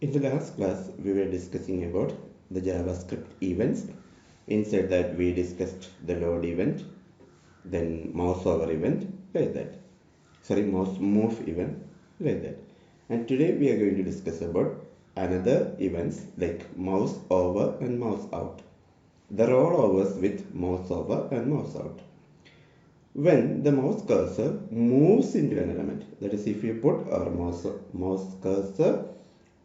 In the last class, we were discussing about the JavaScript events. Inside that, we discussed the load event, then mouse over event, like that. Sorry, mouse move event, like that. And today we are going to discuss about another events like mouse over and mouse out. The rollovers with mouse over and mouse out. When the mouse cursor moves into an element, that is, if you put our mouse cursor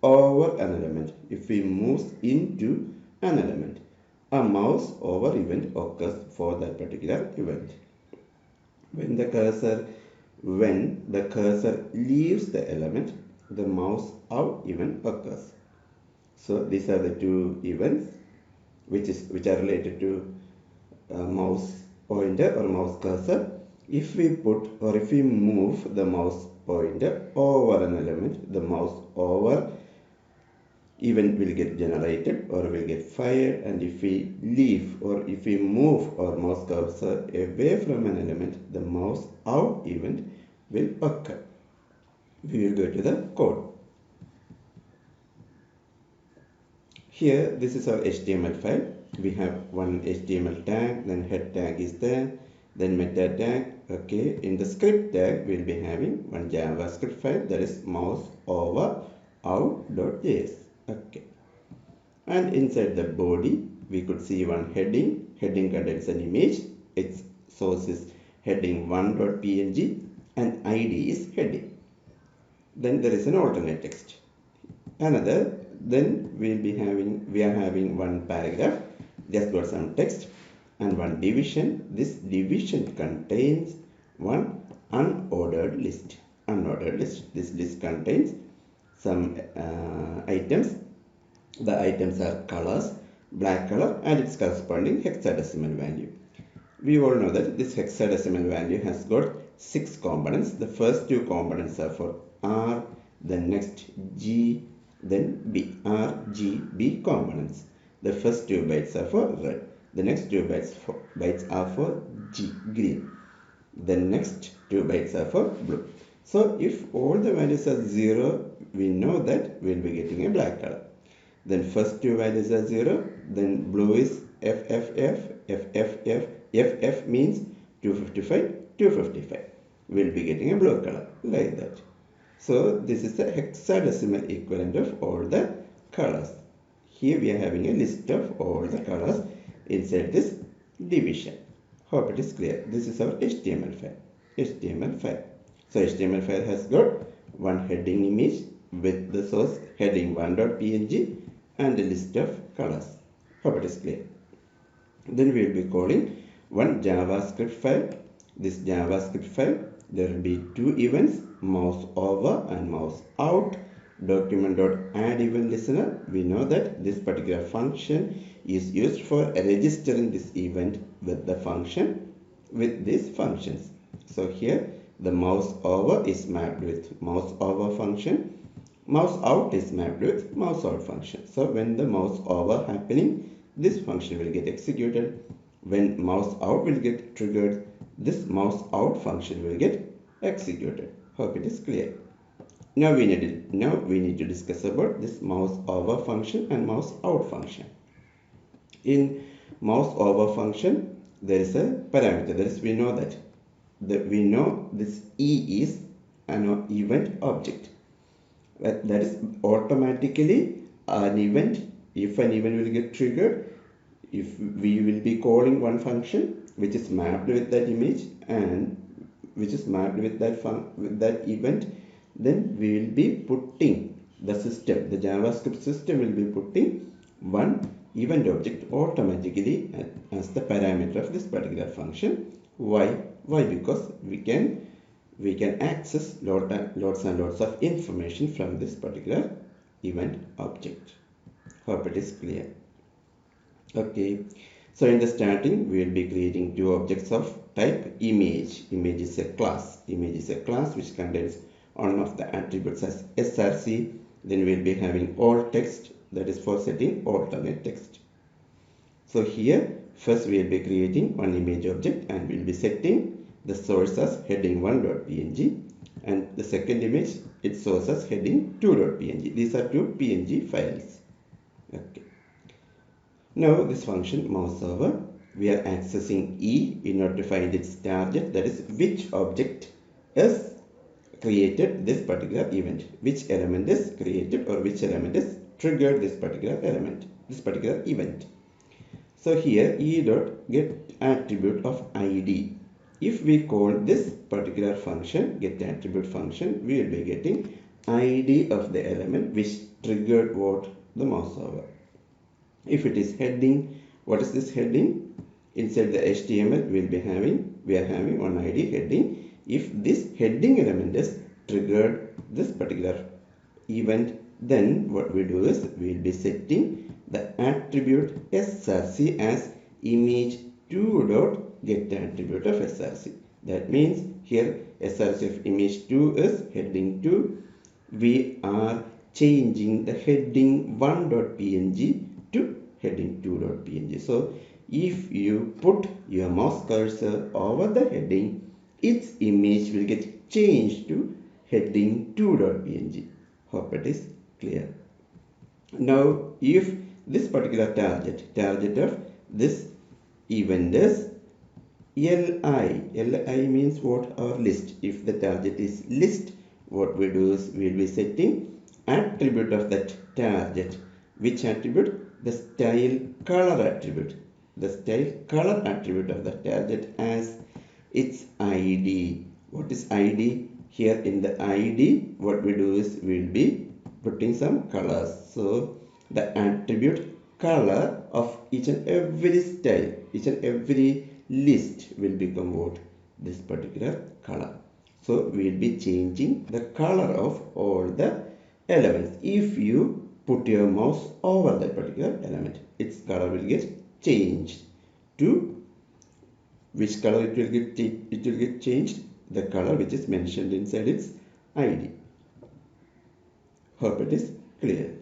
over an element, if we move into an element, a mouse over event occurs for that particular event. When the cursor leaves the element, the mouse out event occurs. So these are the two events which are related to mouse pointer or mouse cursor. If we put or if we move the mouse pointer over an element, the mouse over event will get generated or will get fired, and if we leave or if we move our mouse cursor away from an element, the mouse out event will occur. We will go to the code. Here, this is our HTML file. We have one HTML tag, then head tag is there, then meta tag. Okay, in the script tag, we'll be having one JavaScript file, that is mouse over out.js. Okay, and inside the body, we could see one heading. Heading contains an image. Its source is heading1.png and ID is heading. Then there is an alternate text. Then we are having one paragraph, just got some text, and one division. This division contains one unordered list. This list contains some items. The items are colors, black color, and its corresponding hexadecimal value. We all know that this hexadecimal value has got 6 components. The first 2 components are for R, then next G, then B. R, G, B components. The first 2 bytes are for red. The next 2 bytes are for G, green. The next 2 bytes are for blue. So if all the values are 0, we know that we will be getting a black color. Then first 2 values are 0, then blue is FF means 255. We will be getting a blue color, like that. So this is the hexadecimal equivalent of all the colors. Here we are having a list of all the colors inside this division. Hope it is clear. This is our HTML file. So HTML file has got one heading image with the source heading1.png and a list of colors. Hope it is clear. Then we will be calling one JavaScript file. This JavaScript file, there will be 2 events, mouse over and mouse out. Document.add event listener. We know that this particular function is used for registering this event with the function, with these functions. So here the mouse over is mapped with mouse over function. Mouse out is mapped with mouse out function. So when the mouse over happening, this function will get executed. When mouse out will get triggered, this mouse out function will get executed. Hope it is clear. Now we need to discuss about this mouse over function and mouse out function. In mouse over function, there is a parameter. That is, we know this E is an event object. That is automatically an event. If an event will get triggered, if we will be calling one function which is mapped with that image and which is mapped with that event, then we will be putting the JavaScript system will be putting one event object automatically as the parameter of this particular function. Why? Because we can access lots and lots of information from this particular event object. Hope it is clear. Okay, so in the starting we will be creating 2 objects of type image. Image is a class which contains one of the attributes as src. Then we will be having alt text, that is for setting alternate text. So here first we will be creating one image object and we will be setting the source as heading1.png. and the second image it shows as heading 2.png. These are two PNG files. Okay. Now this function mouse over, we are accessing E in order to find its target, that is which object is created this particular event, which element is created or which element is triggered this particular element, this particular event. So here E dot get attribute of ID. If we call this particular function get attribute function, we will be getting ID of the element which triggered what? The mouse over. If it is heading, what is this heading? Inside the HTML we are having one ID heading. If this heading element is triggered this particular event, then what we do is we will be setting the attribute src as image2 dot get attribute of src. That means here src of image2 is heading 2. We are changing the heading 1.png to heading 2.png. So if you put your mouse cursor over the heading, its image will get changed to heading 2.png. Hope it is clear. Now if this particular target of this event is li means what? Our list. If the target is list, what we do is we will be setting attribute of that target. Which attribute? The style color attribute. The style color attribute of the target as its ID. What is ID? Here in the ID, what we do is we will be putting some colors. So the attribute color of each and every style, each and every list will become what? This particular color. So we will be changing the color of all the elements. If you put your mouse over that particular element, its color will get changed to which color it will get changed? The color which is mentioned inside its ID. Hope it is clear.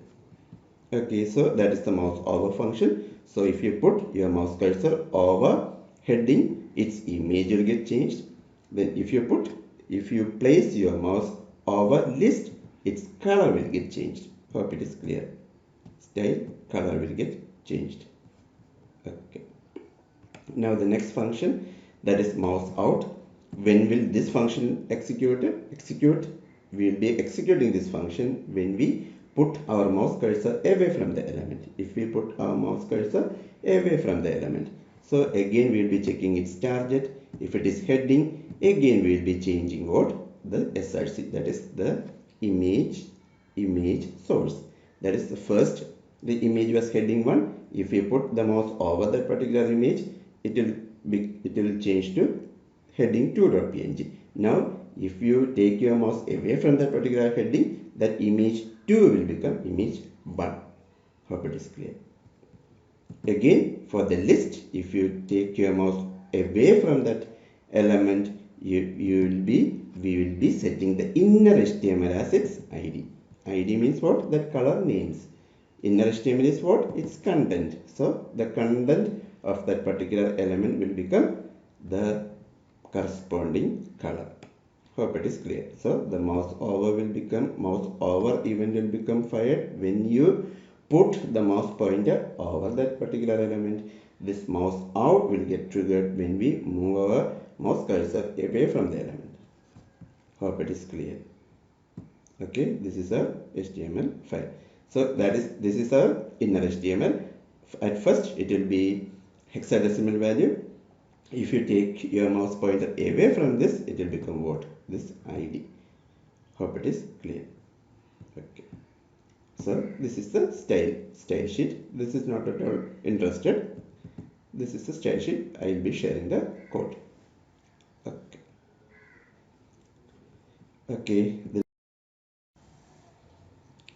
Okay, so that is the mouse over function. So if you put your mouse cursor over heading, its image will get changed. Then if you place your mouse over list, its color will get changed. Hope it is clear. Style color will get changed. Okay. Now the next function, that is mouse out. When will this function execute? We will be executing this function when we put our mouse cursor away from the element. If we put our mouse cursor away from the element, so again we will be checking its target. If it is heading, again we will be changing what? The src, that is the image source. That is the first, the image was heading 1. If we put the mouse over that particular image, it will change to heading 2.png. Now if you take your mouse away from that particular heading, that image 2 will become image 1. Hope it is clear. Again for the list, if you take your mouse away from that element, we will be setting the inner HTML as its ID. ID means what? That color names. Inner HTML is what? Its content. So the content of that particular element will become the corresponding color. Hope it is clear. So the mouse over event will become fired when you put the mouse pointer over that particular element. This mouse out will get triggered when we move our mouse cursor away from the element. Hope it is clear. Okay, this is our HTML file. So this is our inner HTML. At first it will be hexadecimal value. If you take your mouse pointer away from this, it will become what? This ID. Hope it is clear. Okay. So this is the style sheet. This is not at all interested. This is the style sheet. I will be sharing the code. Okay. Okay.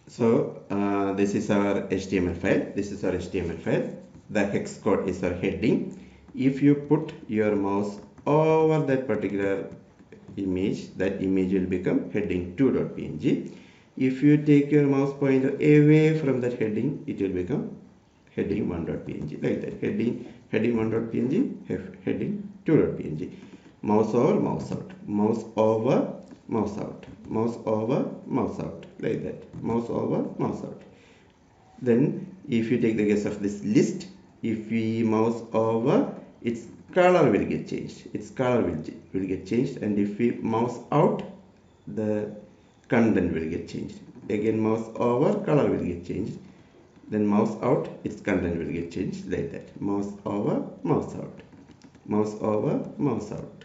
So this is our HTML file. The hex code is our heading. If you put your mouse over that particular image, that image will become heading 2.png. If you take your mouse pointer away from that heading, it will become heading 1.png, like that. Heading 1.png, heading 2.png. Mouse over, mouse out. Mouse over, mouse out, mouse over, mouse out, like that, mouse over, mouse out. Then if you take the guess of this list, if we mouse over, its color will get changed, its color will get changed, and if we mouse out, the content will get changed. Again mouse over, color will get changed, then mouse out, its content will get changed, like that. Mouse over, mouse out, mouse over, mouse out,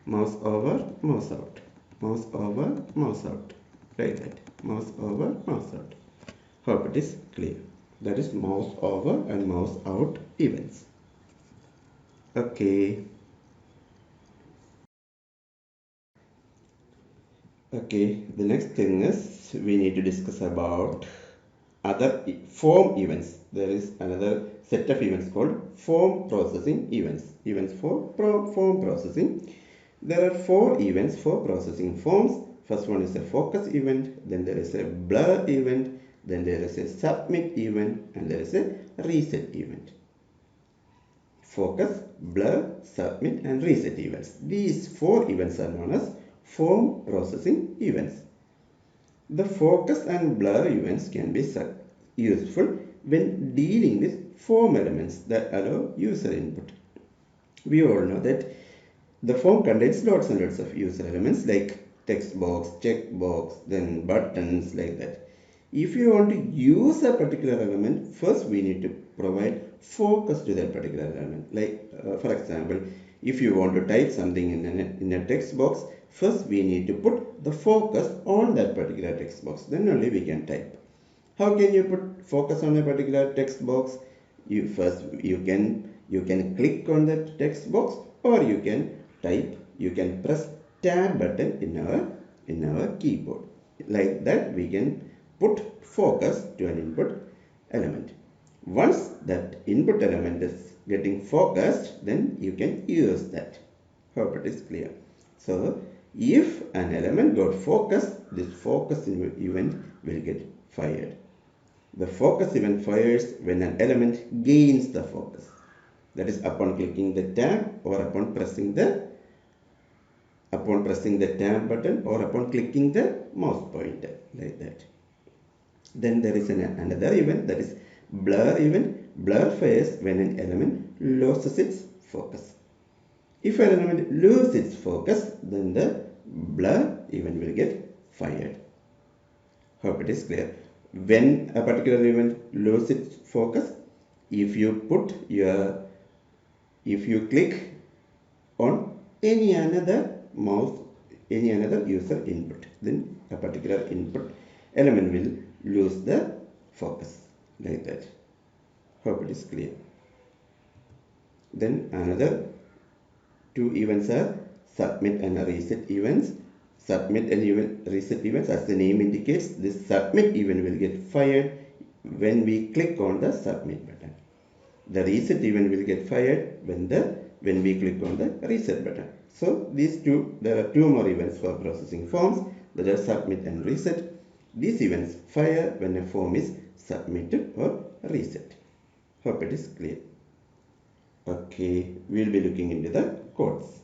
mouse over, mouse out, mouse over, mouse out, like that. Mouse over, mouse out. Hope it is clear. That is mouse over and mouse out events. Okay. Okay, the next thing is we need to discuss about other form events. There is another set of events called form processing events. Events for form processing. There are 4 events for processing forms. First one is a focus event, then there is a blur event, then there is a submit event, and there is a reset event. Focus, blur, submit, and reset events. These 4 events are known as form processing events. The focus and blur events can be useful when dealing with form elements that allow user input. We all know that the form contains lots and lots of user elements like text box, check box, then buttons, like that. If you want to use a particular element, first we need to provide focus to that particular element. Like for example, if you want to type something in a text box, first we need to put the focus on that particular text box, then only we can type. How can you put focus on a particular text box? You can click on that text box, or you can type, you can press tab button in our keyboard. Like that we can put focus to an input element. Once that input element is getting focused, then you can use that. Hope it is clear. So if an element got focused, this focus event will get fired. The focus event fires when an element gains the focus. That is upon clicking the tab, or upon pressing the tab button, or upon clicking the mouse pointer, like that. Then there is another event, that is blur event. Blur fires when an element loses its focus. If an element loses its focus, then the blur event will get fired. Hope it is clear. When a particular event loses its focus, if you click on any another user input, then a particular input element will lose the focus, like that. Hope it is clear. Then another 2 events are submit and reset events. Submit and reset events, as the name indicates, this submit event will get fired when we click on the submit button. The reset event will get fired when we click on the reset button. So there are 2 more events for processing forms, that are submit and reset. These events fire when a form is submitted or reset. Hope it is clear. Okay, we will be looking into the codes.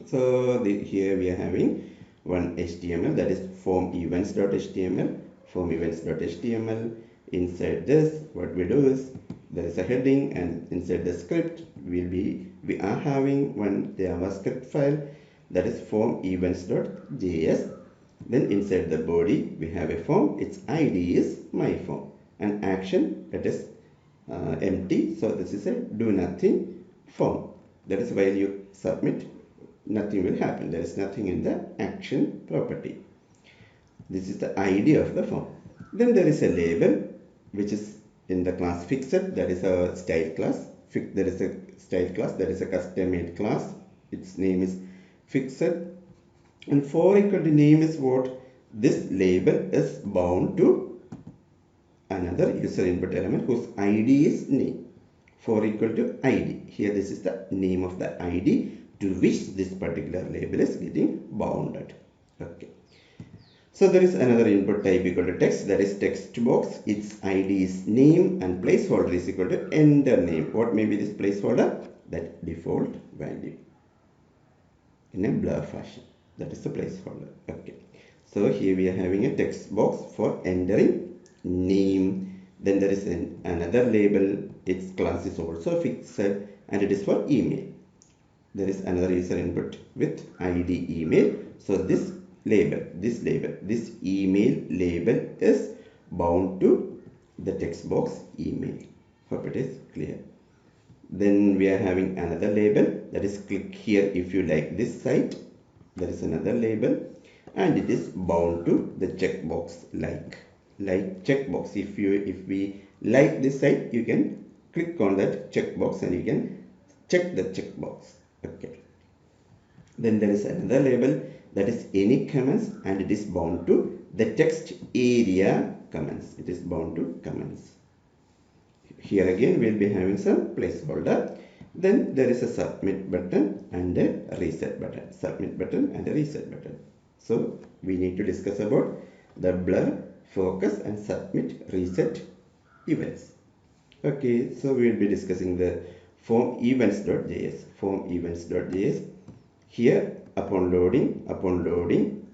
So here we are having one HTML, that is form events.html, form events.html. Inside this, what we do is there is a heading, and inside the script we are having one JavaScript file, that is form events.js. Then inside the body we have a form, its ID is my form, and action, that is empty. So this is a do nothing form. That is while you submit, nothing will happen. There is nothing in the action property. This is the ID of the form. Then there is a label which is in the class fixed, that is a style class. There is a style class, that is a custom made class. Its name is fixed. And for equal to name is what? This label is bound to another user input element whose ID is name. For equal to ID. Here this is the name of the ID to which this particular label is getting bounded. Okay. So there is another input type equal to text, that is text box. Its ID is name, and placeholder is equal to enter name. What may be this placeholder? That default value in a blur fashion. That is the placeholder. Okay. So here we are having a text box for entering name. Then there is another label. Its class is also fixed and it is for email. There is another user input with ID email. So this email label is bound to the text box email. Hope it is clear. Then we are having another label, that is click here if you like this site. There is another label and it is bound to the checkbox like checkbox. If we like this site, you can click on that checkbox and you can check the checkbox. Okay. Then there is another label, that is any comments, and it is bound to the text area comments. It is bound to comments. Here again we'll be having some placeholder. Then there is a submit button and a reset button. Submit button and a reset button. So we need to discuss about the blur, focus and submit, reset events. Okay, so we will be discussing the form events.js. Form events.js. Here upon loading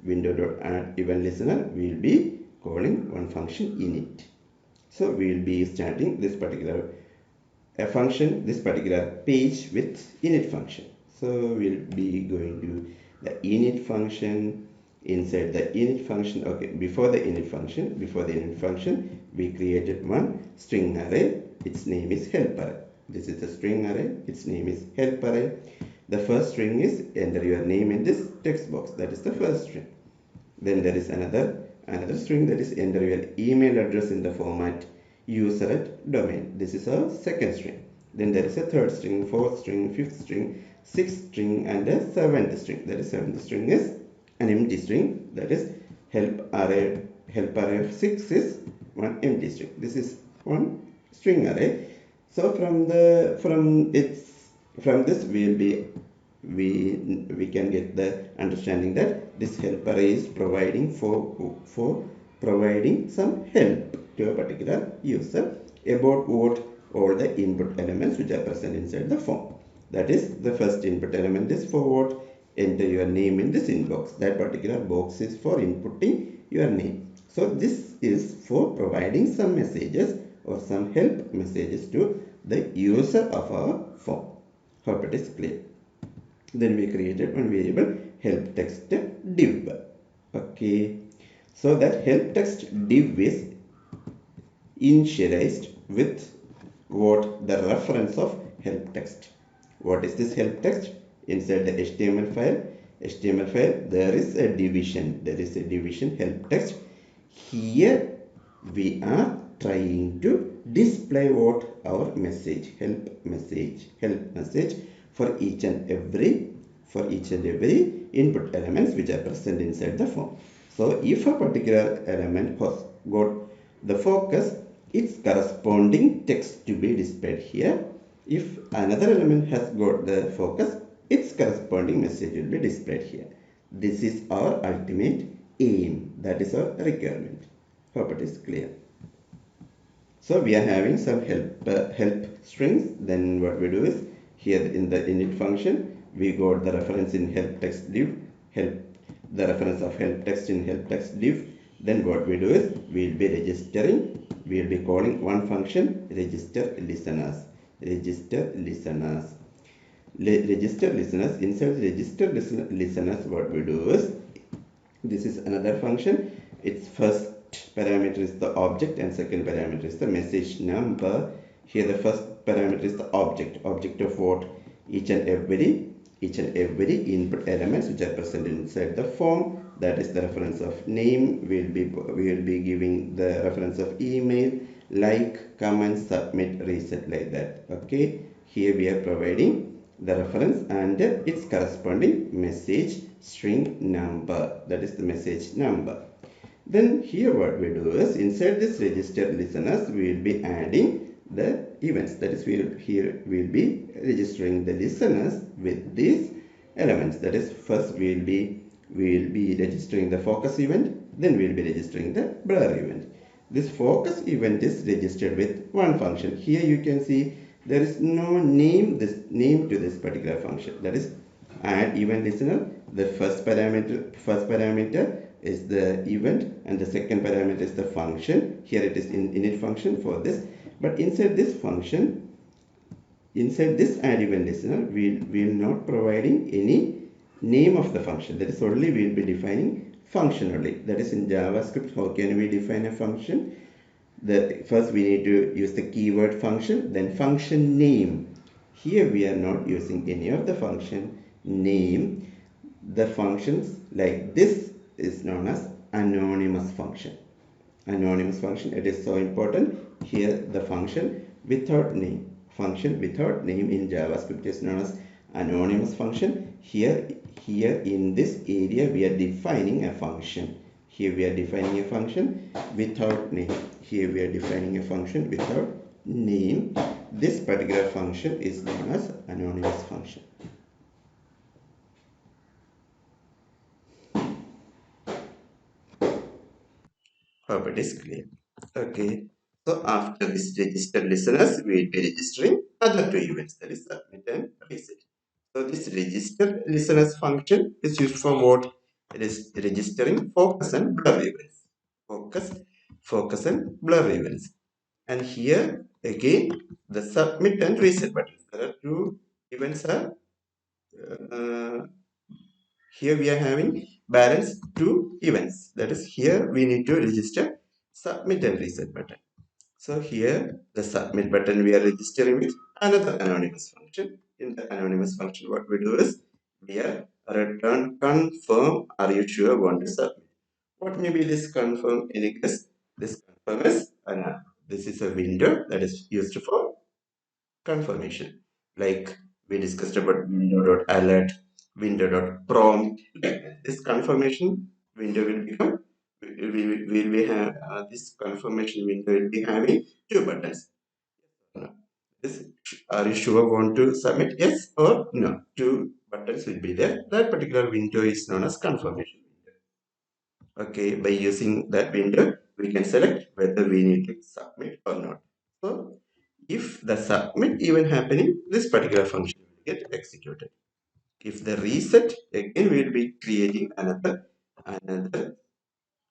window.add event listener, we will be calling one function init. So we will be starting this particular this particular page with init function. So we'll be going to the init function. Inside the init function, okay, before the init function, we created one string array. Its name is help array. This is a string array. Its name is help array. The first string is enter your name in this text box. That is the first string. Then there is another string, that is enter your email address in the format user at domain. This is our second string. Then there is a third string, fourth string, fifth string, sixth string and a seventh string. That is seventh string is an empty string, that is help array of 6 is one empty string. This is one string array. So from this we can get the understanding that this help array is providing for providing some help to a particular user about what all the input elements which are present inside the form. That is, the first input element is for what? Enter your name in this inbox. That particular box is for inputting your name. So this is for providing some messages or some help messages to the user of our form. Hope it is clear. Then we created one variable help text div. Okay. So that help text div is initialized with what? The reference of help text. What is this help text? Inside the HTML file, there is a division. There is a division help text. Here we are trying to display what? Our message, help message for each and every input elements which are present inside the form. So if a particular element has got the focus, its corresponding text to be displayed here. If another element has got the focus, its corresponding message will be displayed here. This is our ultimate aim. That is our requirement. Hope it is clear. So we are having some help strings. Then what we do is, here in the init function, we got the reference in help text div, the reference of help text in help text div. Then what we do is, we will be registering, we will be calling one function, register listeners. Inside register listeners, what we do is, this is another function. Its first parameter is the object and second parameter is the message number. Here the first parameter is the object of what? Each and every input elements which are present inside the form. That is the reference of name. We will be giving the reference of email, like, comment, submit, reset, like that. Okay, here we are providing the reference and its corresponding message string number. That is the message number. Then here what we do is, inside this register listeners, we will be adding the events. That is, here we will be registering the listeners with these elements. That is, first we will be registering the focus event, then we will be registering the blur event. This focus event is registered with one function. Here you can see there is no name to this particular function. That is, add event listener. the first parameter is the event, and the second parameter is the function. Here it is in init function for this, but inside this function, inside this add event listener, we will not providing any name of the function. That is only we will be defining function only. That is in JavaScript. How can we define a function? First we need to use the keyword function, then function name. Here we are not using any of the function name. The functions like this is known as anonymous function. Anonymous function, it is so important. Here the function without name, function without name in JavaScript is known as anonymous function. Here in this area we are defining a function. Here we are defining a function without name. Here we are defining a function without name. This particular function is known as anonymous function. Hope it is clear. Okay. So after this registered listeners, we will be registering other two events, that is submit and reset. So this registered listeners function is used for what? It is registering focus and blur events. Focus, focus and blur events. And here again the submit and reset buttons. There are two events are uh, here we are having balance two events. That is here we need to register submit and reset button. So here the submit button we are registering with another anonymous function. In the anonymous function what we do is we are return confirm, are you sure want to submit. What may be this confirm in case? This confirm is this is a window that is used for confirmation. Like we discussed about window.alert, window.prompt. This confirmation window will become, will we have this confirmation window will be having two buttons. No. This, are you sure want to submit? Yes or no. Two buttons will be there. That particular window is known as confirmation. Okay, by using that window, we can select whether we need to submit or not. So, if the submit event happening, this particular function will get executed. If the reset, again we will be creating another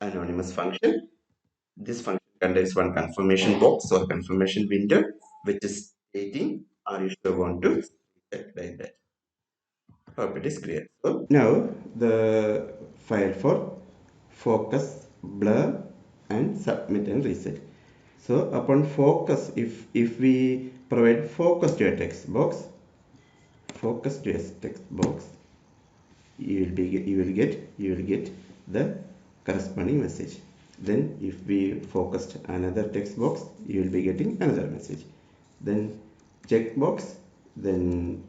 anonymous function. This function contains one confirmation box or confirmation window, which is stating, are you sure want to set like that? Hope it is clear. So now the file for focus, blur, and submit and reset. So upon focus, if we provide focus to a text box, focus to a text box, you will get the corresponding message. Then if we focused another text box, you will be getting another message. Then checkbox, then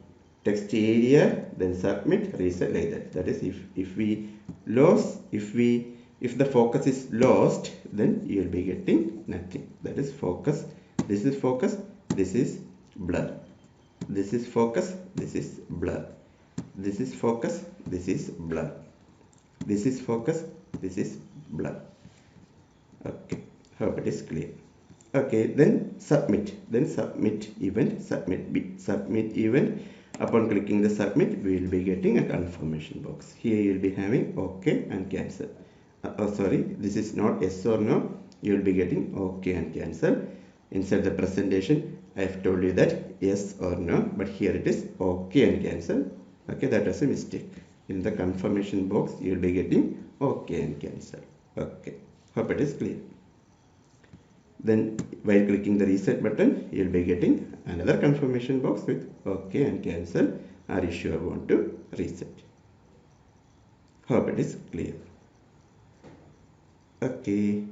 text area, then submit, reset, like that. That is if we lose, if the focus is lost, then you will be getting nothing. That is focus. This is focus, this is blur. This is focus, this is blur. This is focus, this is blur. This is focus, this is blur. Okay, hope it is clear. Okay, then submit. Then submit event, submit event. Upon clicking the submit, we will be getting a confirmation box. Here you will be having OK and cancel. Oh, sorry, this is not yes or no. You will be getting OK and cancel. Inside the presentation, I have told you that yes or no, but here it is OK and cancel. Okay, that was a mistake. In the confirmation box, you will be getting OK and cancel. Okay, hope it is clear. Then while clicking the reset button, you will be getting another confirmation box with OK and cancel. Are you sure want to reset? Hope it is clear. Okay.